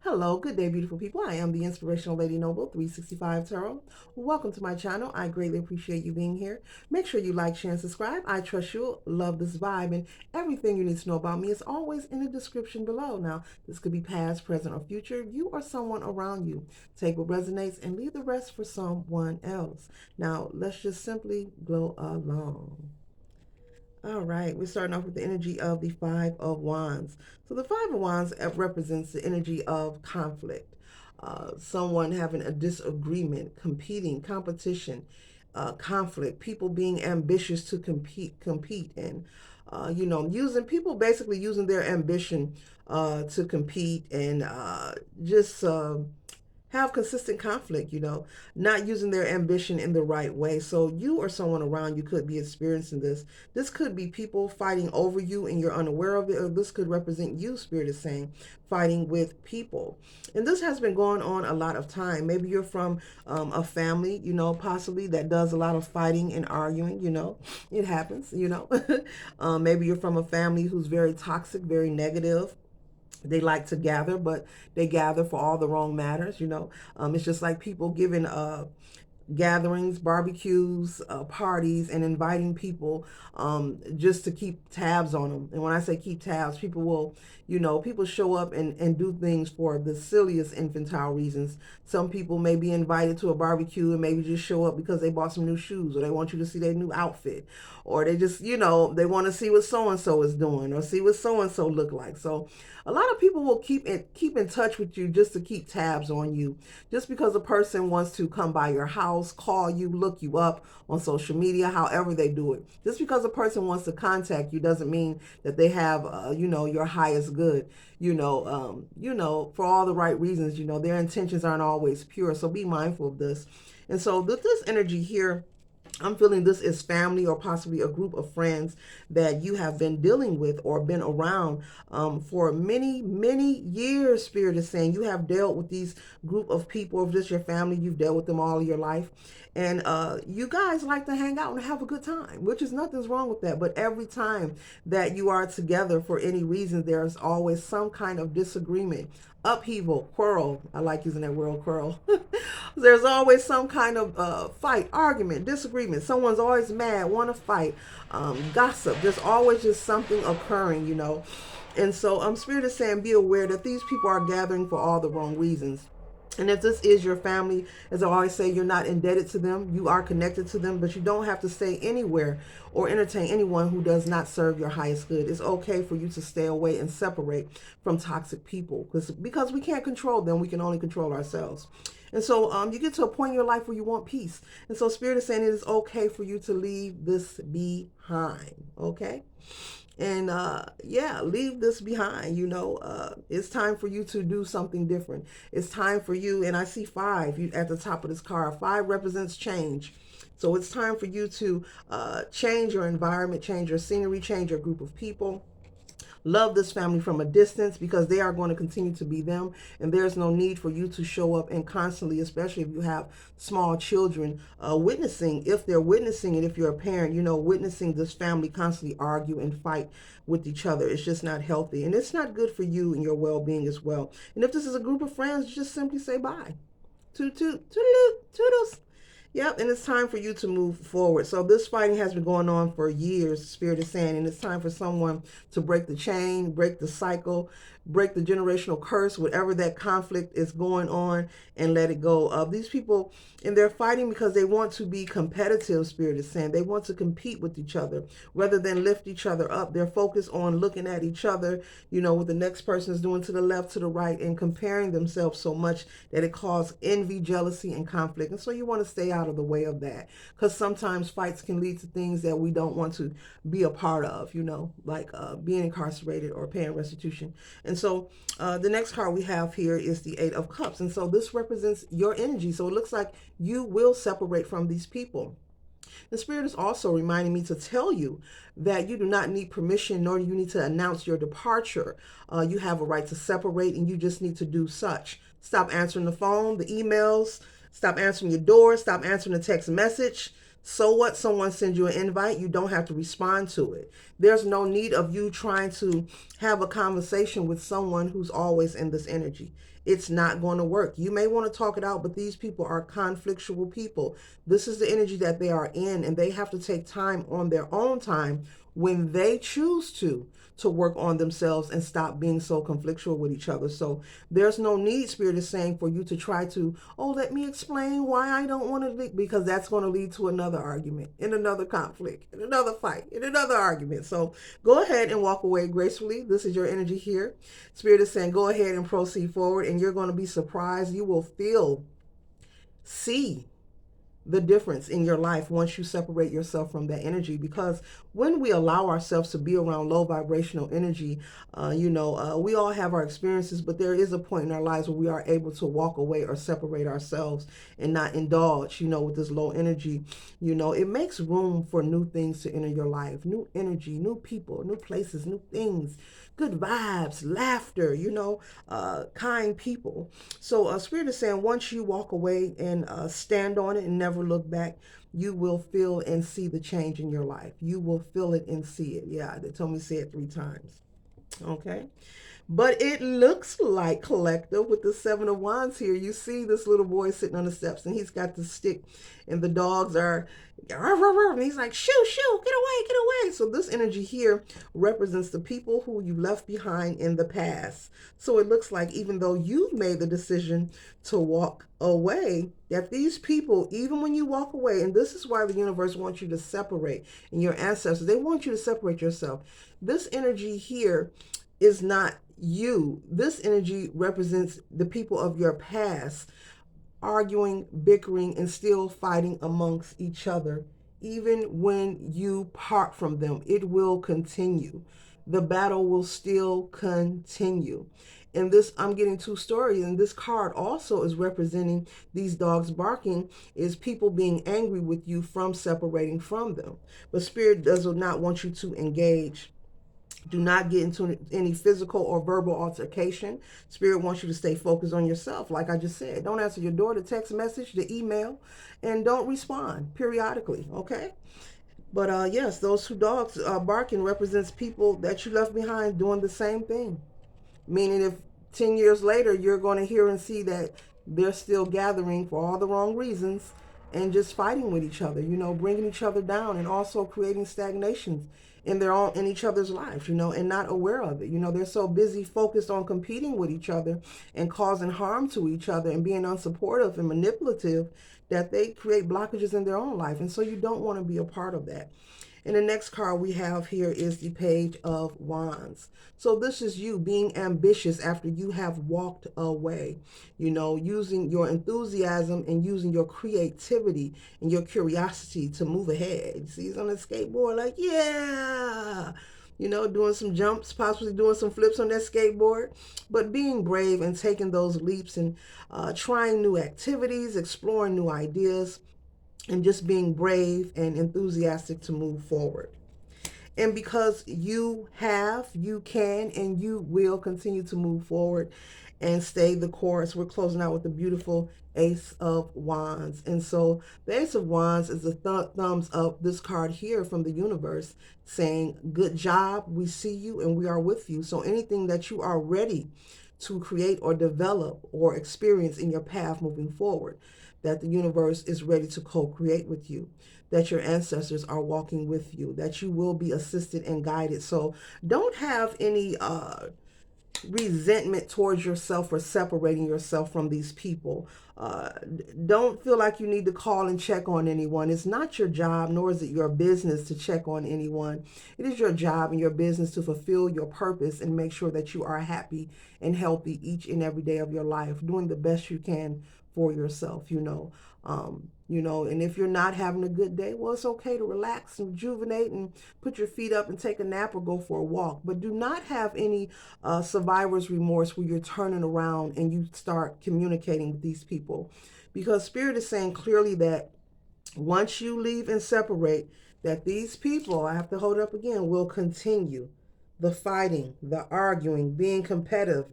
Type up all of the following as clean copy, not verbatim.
Hello, good day, beautiful people. I am the Inspirational Lady Noble 365 Tarot. Welcome to my channel. I greatly appreciate you being here. Make sure you like, share, and subscribe. I trust you'll love this vibe, and everything you need to know about me is always in the description below. Now, this could be past, present, or future. You or someone around you. Take what resonates and leave the rest for someone else. Now, let's just simply go along. All right, we're starting off with the energy of the Five of Wands. So the Five of Wands represents the energy of conflict, someone having a disagreement, competing, competition, conflict, people being ambitious to compete, and using people basically using their ambition to compete and just have consistent conflict, not using their ambition in the right way. So you or someone around you could be experiencing this. This could be people fighting over you and you're unaware of it, or this could represent you, Spirit is saying, fighting with people. And this has been going on a lot of time. Maybe you're from a family, possibly that does a lot of fighting and arguing, it happens, maybe you're from a family who's very toxic, very negative. They like to gather, but they gather for all the wrong matters. It's just like people giving gatherings, barbecues, parties, and inviting people just to keep tabs on them. And when I say keep tabs, people will, people show up and do things for the silliest infantile reasons. Some people may be invited to a barbecue and maybe just show up because they bought some new shoes, or they want you to see their new outfit, or they just, they want to see what so and so is doing, or see what so and so look like. So a lot of people will keep in touch with you just to keep tabs on you, just because a person wants to come by your house, call you, look you up on social media, however they do it. Just because a person wants to contact you doesn't mean that they have, your highest good. For all the right reasons. Their intentions aren't always pure. So be mindful of this. And so this energy here, I'm feeling this is family or possibly a group of friends that you have been dealing with or been around for many, many years. Spirit is saying you have dealt with these group of people. If this your family, you've dealt with them all your life. And you guys like to hang out and have a good time, which is nothing's wrong with that. But every time that you are together for any reason, there's always some kind of disagreement, upheaval, quarrel. I like using that word, quarrel. There's always some kind of fight, argument, disagreement. Someone's always mad, want to fight, gossip. There's always just something occurring. And so Spirit is saying be aware that these people are gathering for all the wrong reasons. And if this is your family, as I always say, you're not indebted to them. You are connected to them, but you don't have to stay anywhere or entertain anyone who does not serve your highest good. It's okay for you to stay away and separate from toxic people because we can't control them. We can only control ourselves. And so you get to a point in your life where you want peace. And so Spirit is saying it is okay for you to leave this behind. Okay? And leave this behind. It's time for you to do something different. It's time for you, and I see five at the top of this card. Five represents change. So it's time for you to change your environment, change your scenery, change your group of people. Love this family from a distance because they are going to continue to be them. And there's no need for you to show up and constantly, especially if you have small children, witnessing, if they're witnessing it, if you're a parent, witnessing this family constantly argue and fight with each other. It's just not healthy. And it's not good for you and your well-being as well. And if this is a group of friends, just simply say bye. Toodles. Yep, and it's time for you to move forward. So this fighting has been going on for years, Spirit is saying, and it's time for someone to break the chain, break the cycle, break the generational curse, whatever that conflict is going on, and let it go. These people, and they're fighting because they want to be competitive, Spirit is saying. They want to compete with each other rather than lift each other up. They're focused on looking at each other, what the next person is doing to the left, to the right, and comparing themselves so much that it causes envy, jealousy, and conflict. And so you want to stay out of the way of that, because sometimes fights can lead to things that we don't want to be a part of, like being incarcerated or paying restitution. And so the next card we have here is the Eight of Cups. And so this represents your energy. So it looks like you will separate from these people. The Spirit is also reminding me to tell you that you do not need permission, nor do you need to announce your departure. You have a right to separate, and you just need to do such. Stop answering the phone, the emails, stop answering your door, stop answering the text message, So what? Someone sends you an invite, you don't have to respond to it. There's no need of you trying to have a conversation with someone who's always in this energy. It's not going to work. You may want to talk it out, but these people are conflictual people. This is the energy that they are in, and they have to take time on their own time when they choose to work on themselves and stop being so conflictual with each other. So there's no need, Spirit is saying, for you to try to, oh, let me explain why I don't want to, because that's going to lead to another argument, in another conflict, in another fight, in another argument. So go ahead and walk away gracefully. This is your energy here. Spirit is saying, go ahead and proceed forward, and you're going to be surprised. You will see the difference in your life once you separate yourself from that energy. Because when we allow ourselves to be around low vibrational energy, we all have our experiences, but there is a point in our lives where we are able to walk away or separate ourselves and not indulge, with this low energy. It makes room for new things to enter your life, new energy, new people, new places, new things, good vibes, laughter, kind people. So Spirit is saying, once you walk away and stand on it and never look back, you will feel and see the change in your life. You will feel it and see it. Yeah, they told me to say it 3 times. Okay. But it looks like, collective, with the Seven of Wands here. You see this little boy sitting on the steps, and he's got the stick, and the dogs are, and he's like, shoo, shoo, get away, get away. So this energy here represents the people who you left behind in the past. So it looks like, even though you've made the decision to walk away, that these people, even when you walk away, and this is why the universe wants you to separate, and your ancestors, they want you to separate yourself. This energy here is not you. This energy represents the people of your past arguing, bickering, and still fighting amongst each other. Even when you part from them, it will continue. The battle will still continue. And this, I'm getting 2 stories, and this card also is representing these dogs barking, is people being angry with you from separating from them. But Spirit does not want you to engage. Do not get into any physical or verbal altercation. Spirit wants you to stay focused on yourself. Like I just said, don't answer your door, the text message, the email, and don't respond periodically, okay? But yes, those 2 dogs barking represents people that you left behind doing the same thing. Meaning if 10 years later, you're going to hear and see that they're still gathering for all the wrong reasons and just fighting with each other, bringing each other down, and also creating stagnations in each other's lives, and not aware of it. They're so busy focused on competing with each other and causing harm to each other and being unsupportive and manipulative that they create blockages in their own life. And so you don't want to be a part of that. And the next card we have here is the Page of Wands. So this is you being ambitious after you have walked away, using your enthusiasm and using your creativity and your curiosity to move ahead. You see, he's on a skateboard like, yeah, doing some jumps, possibly doing some flips on that skateboard, but being brave and taking those leaps and trying new activities, exploring new ideas, and just being brave and enthusiastic to move forward. And because you can, and you will continue to move forward and stay the course. We're closing out with the beautiful Ace of Wands. And so the Ace of Wands is a thumbs up, this card here from the universe saying, good job, we see you and we are with you. So anything that you are ready to create or develop or experience in your path moving forward, that the universe is ready to co-create with you, that your ancestors are walking with you, that you will be assisted and guided. So don't have any resentment towards yourself for separating yourself from these people. Don't feel like you need to call and check on anyone. It's not your job, nor is it your business to check on anyone. It is your job and your business to fulfill your purpose and make sure that you are happy and healthy each and every day of your life, doing the best you can for yourself, and if you're not having a good day, well, it's okay to relax and rejuvenate and put your feet up and take a nap or go for a walk. But do not have any survivor's remorse where you're turning around and you start communicating with these people. Because Spirit is saying clearly that once you leave and separate, that these people, I have to hold up again, will continue the fighting, the arguing, being competitive,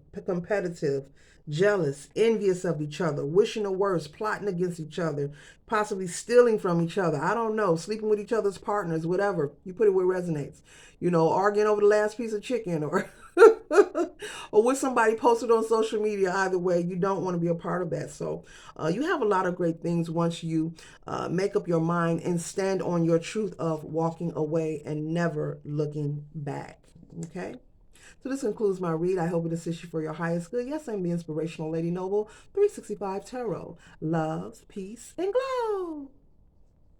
jealous, envious of each other, wishing the worst, plotting against each other, possibly stealing from each other. I don't know, sleeping with each other's partners, whatever. You put it where it resonates. Arguing over the last piece of chicken or or what somebody posted on social media. Either way, you don't want to be a part of that. So you have a lot of great things once you make up your mind and stand on your truth of walking away and never looking back. Okay? So this concludes my read. I hope it assists you for your highest good. Yes, I'm the Inspirational Lady Noble, 365 Tarot. Love, peace, and glow.